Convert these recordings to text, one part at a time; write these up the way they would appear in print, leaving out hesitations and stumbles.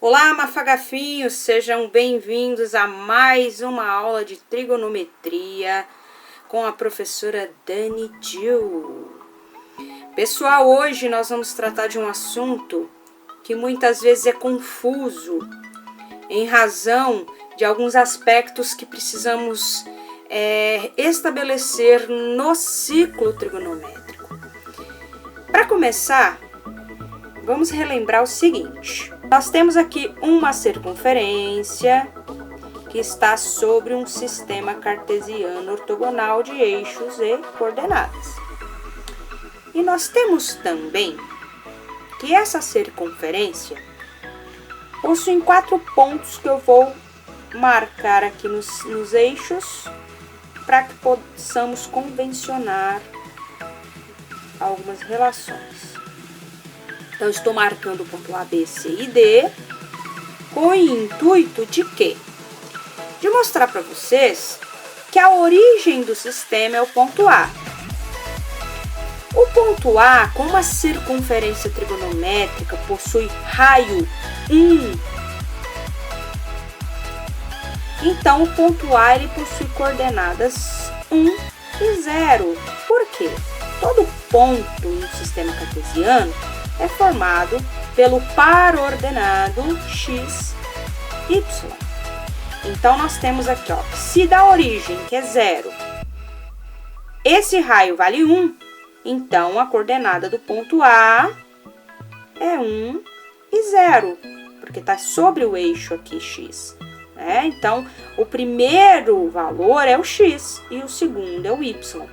Olá, mafagafinhos, sejam bem-vindos a mais uma aula de trigonometria com a professora Dani Gil. Pessoal, hoje nós vamos tratar de um assunto que muitas vezes é confuso em razão de alguns aspectos que precisamos estabelecer no ciclo trigonométrico. Para começar, vamos relembrar o seguinte: nós temos aqui uma circunferência que está sobre um sistema cartesiano ortogonal de eixos e coordenadas. E nós temos também que essa circunferência possui 4 pontos que eu vou marcar aqui nos eixos para que possamos convencionar algumas relações. Então, estou marcando o ponto A, B, C e D com o intuito de quê? De mostrar para vocês que a origem do sistema é o ponto A. O ponto A, como a circunferência trigonométrica possui raio 1, então o ponto A ele possui coordenadas 1 e 0. Por quê? Todo ponto no sistema cartesiano é formado pelo par ordenado x, y. Então, nós temos aqui, ó, se da origem, que é 0, esse raio vale 1, então a coordenada do ponto A é 1 e 0, porque está sobre o eixo aqui x. Né? Então, o primeiro valor é o x e o segundo é o y.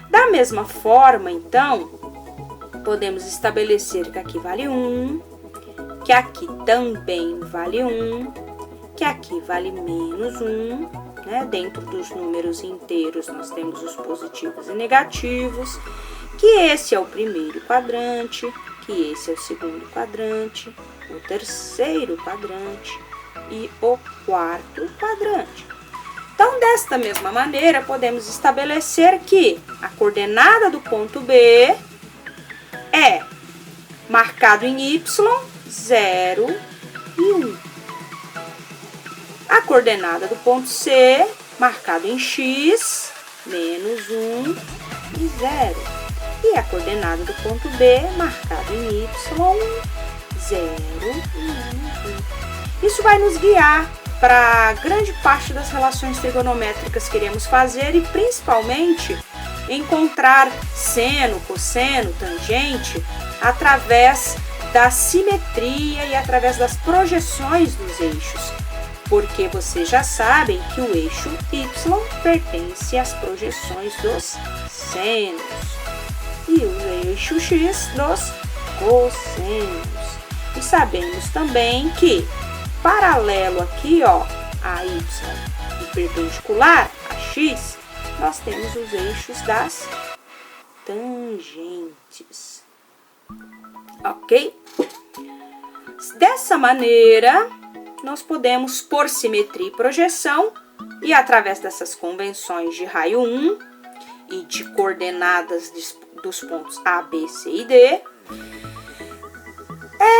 Da mesma forma, então, podemos estabelecer que aqui vale 1, que aqui também vale 1, que aqui vale menos 1, né? Dentro dos números inteiros nós temos os positivos e negativos, que esse é o primeiro quadrante, que esse é o segundo quadrante, o terceiro quadrante e o quarto quadrante. Então, desta mesma maneira, podemos estabelecer que a coordenada do ponto B é marcado em y, 0 e 1. A coordenada do ponto C, marcado em x, menos 1 e 0. E a coordenada do ponto B, marcado em y, 0 e menos 1. Isso vai nos guiar para grande parte das relações trigonométricas que iremos fazer e principalmente encontrar seno, cosseno, tangente através da simetria e através das projeções dos eixos, porque vocês já sabem que o eixo y pertence às projeções dos senos e o eixo x dos cossenos. E sabemos também que paralelo aqui, ó, a y e perpendicular a x, nós temos os eixos das tangentes. Ok? Dessa maneira, nós podemos, por simetria e projeção, e através dessas convenções de raio 1 e de coordenadas dos pontos A, B, C e D,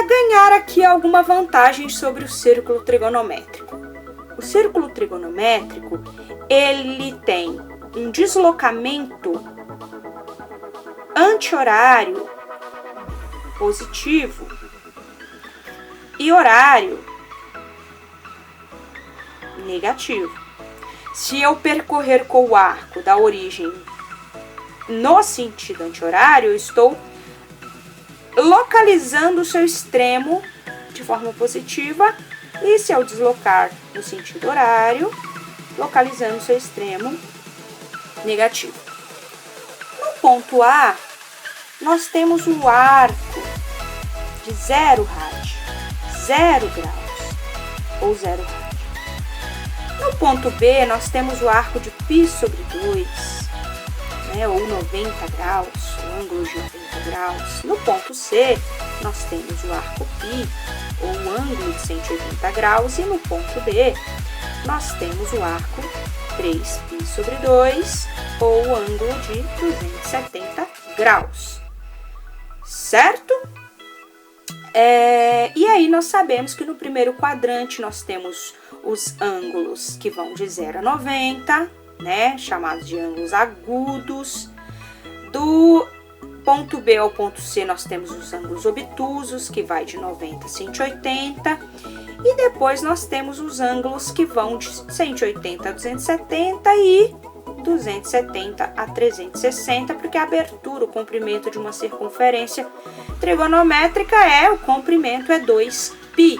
ganhar aqui alguma vantagem sobre o círculo trigonométrico. O círculo trigonométrico, ele tem um deslocamento anti-horário positivo e horário negativo. Se eu percorrer com o arco da origem no sentido anti-horário, eu estou localizando o seu extremo de forma positiva, e se eu deslocar no sentido horário, localizando o seu extremo negativo. No ponto A, nós temos um arco de 0 rádio, 0 graus, ou 0 rádio. No ponto B, nós temos o arco de π sobre 2, né, ou 90 graus, o ângulo de 90 graus. No ponto C, nós temos o arco π, ou o ângulo de 180 graus. E no ponto D, nós temos o arco 3π sobre 2, ou o ângulo de 270 graus. Certo? E aí nós sabemos que no primeiro quadrante nós temos os ângulos que vão de 0 a 90, né? Chamados de ângulos agudos. Do ponto B ao ponto C nós temos os ângulos obtusos, que vai de 90 a 180. E depois nós temos os ângulos que vão de 180 a 270 e 270 a 360, porque a abertura, o comprimento de uma circunferência trigonométrica o comprimento é 2π,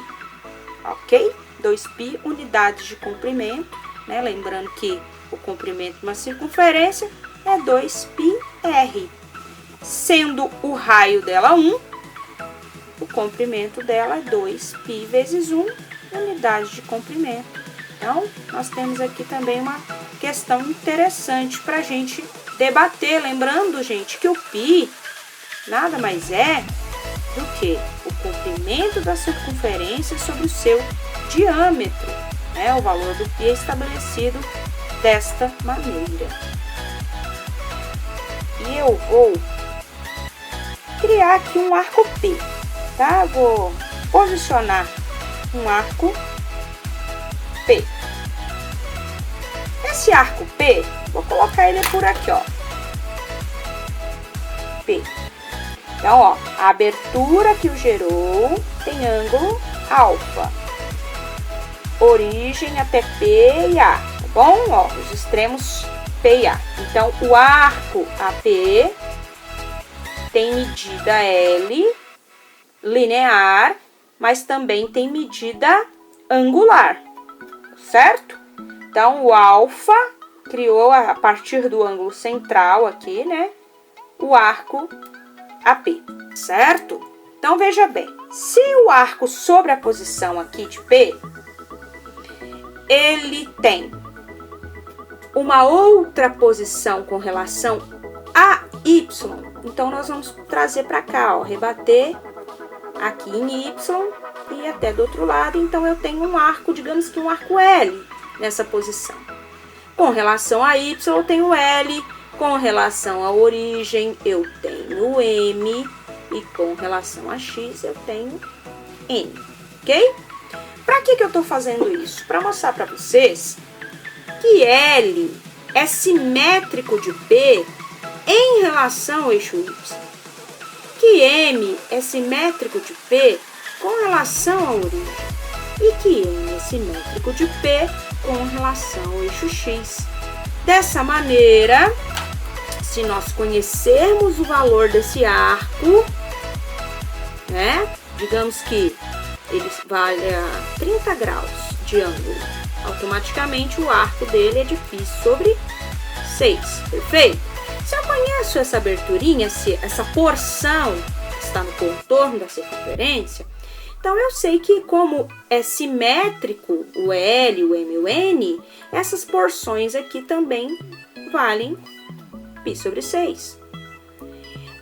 ok? 2π unidades de comprimento, né? Lembrando que o comprimento de uma circunferência é 2πr. Sendo o raio dela 1, o comprimento dela é 2π vezes 1 unidade de comprimento. Então, nós temos aqui também uma questão interessante para a gente debater. Lembrando, gente, que o π nada mais é do que o comprimento da circunferência sobre o seu diâmetro, né? O valor do π é estabelecido desta maneira. E eu vou criar aqui um arco P, tá? Vou posicionar um arco P. Esse arco P, vou colocar ele por aqui, ó. P. Então, ó, a abertura que o gerou tem ângulo alfa. Origem até P e A, tá bom? Ó, os extremos P e A. Então, o arco AP tem medida L linear, mas também tem medida angular, certo? Então, o alfa criou a partir do ângulo central aqui, né? O arco AP, certo? Então, veja bem, se o arco sobre a posição aqui de P, ele tem uma outra posição com relação a Y, então nós vamos trazer para cá, ó, rebater aqui em Y e até do outro lado. Então, eu tenho um arco, digamos que um arco L nessa posição. Com relação a Y, eu tenho L. Com relação à origem, eu tenho M. E com relação a X, eu tenho N. Ok? Para que eu estou fazendo isso? Para mostrar para vocês que L é simétrico de P em relação ao eixo Y. Que M é simétrico de P com relação à origem. E que N é simétrico de P com relação ao eixo X. Dessa maneira, se nós conhecermos o valor desse arco, né? Digamos que ele vale 30 graus de ângulo. Automaticamente o arco dele é de π sobre 6, perfeito? Se eu conheço essa aberturinha, essa porção que está no contorno da circunferência, então eu sei que como é simétrico o L, o M e o N, essas porções aqui também valem π sobre 6.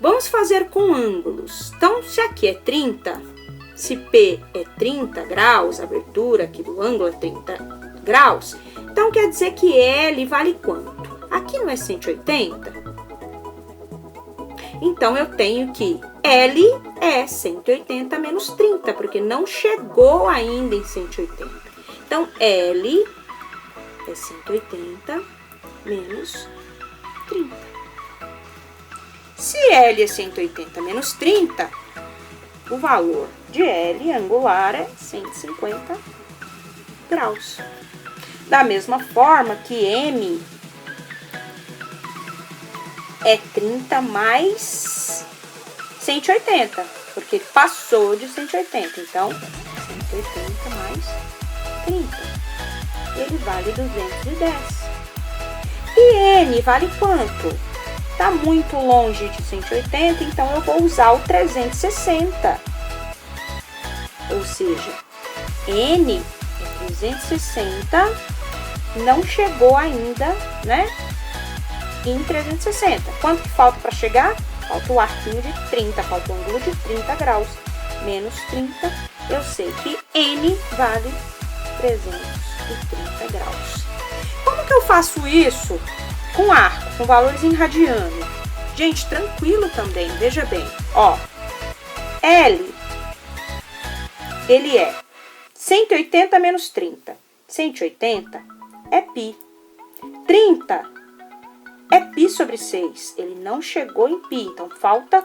Vamos fazer com ângulos. Então, se aqui é 30, se P é 30 graus, a abertura aqui do ângulo é 30 graus, então quer dizer que L vale quanto? Aqui não é 180? Então, eu tenho que L é 180 menos 30, porque não chegou ainda em 180. Então, L é 180 menos 30. Se L é 180 menos 30, o valor de L angular é 150 graus. Da mesma forma que M é 30 mais 180, porque ele passou de 180. Então, 180 mais 30, ele vale 210. E N vale quanto? Está muito longe de 180, então eu vou usar o 360. Ou seja, N é 360, não chegou ainda, né? Em 360. Quanto que falta para chegar? Falta o arquinho de 30, falta o ângulo de 30 graus. Menos 30, eu sei que N vale 330 graus. Como que eu faço isso com arco, com valores em radiano? Gente, tranquilo também, veja bem. Ó, L ele é 180 menos 30. 180 é π. 30 é π sobre 6. Ele não chegou em π, então falta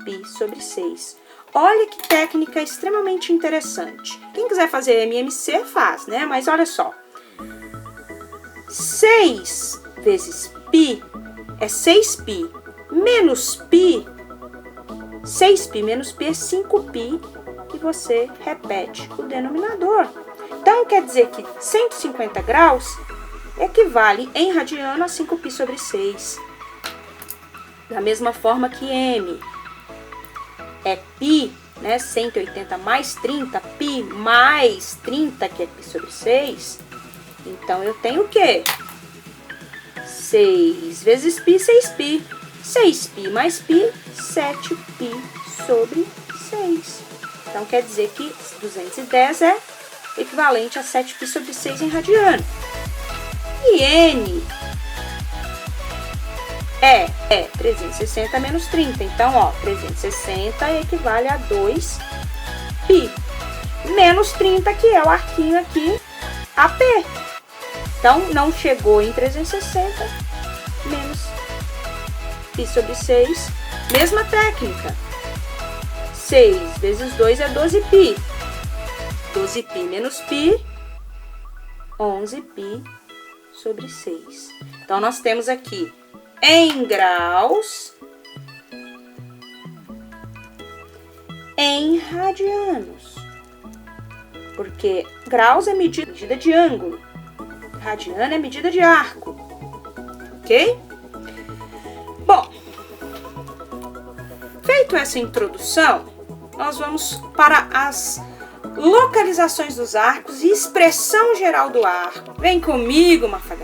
π sobre 6. Olha que técnica extremamente interessante. Quem quiser fazer MMC faz, né? Mas olha só. 6 vezes π é 6π menos π. 6π menos π é 5π e você repete o denominador. Então, quer dizer que 150 graus equivale em radiano a 5π sobre 6. Da mesma forma que m é π, né? 180 mais 30, π mais 30, que é π sobre 6. Então, eu tenho o quê? 6 vezes π, 6π. 6π mais π, 7π sobre 6. Então, quer dizer que 210 é equivalente a 7π sobre 6 em radiano. E n é 360 menos 30. Então, ó, 360 equivale a 2π. Menos 30, que é o arquinho aqui, AP. Então, não chegou em 360, menos π sobre 6. Mesma técnica. 6 vezes 2 é 12π. 12π menos π, 11π sobre 6. Então, nós temos aqui em graus, em radianos. Porque graus é medida de ângulo, radiano é medida de arco. Ok? Bom, feito essa introdução, nós vamos para as localizações dos arcos e expressão geral do arco. Vem comigo, Mafagafé.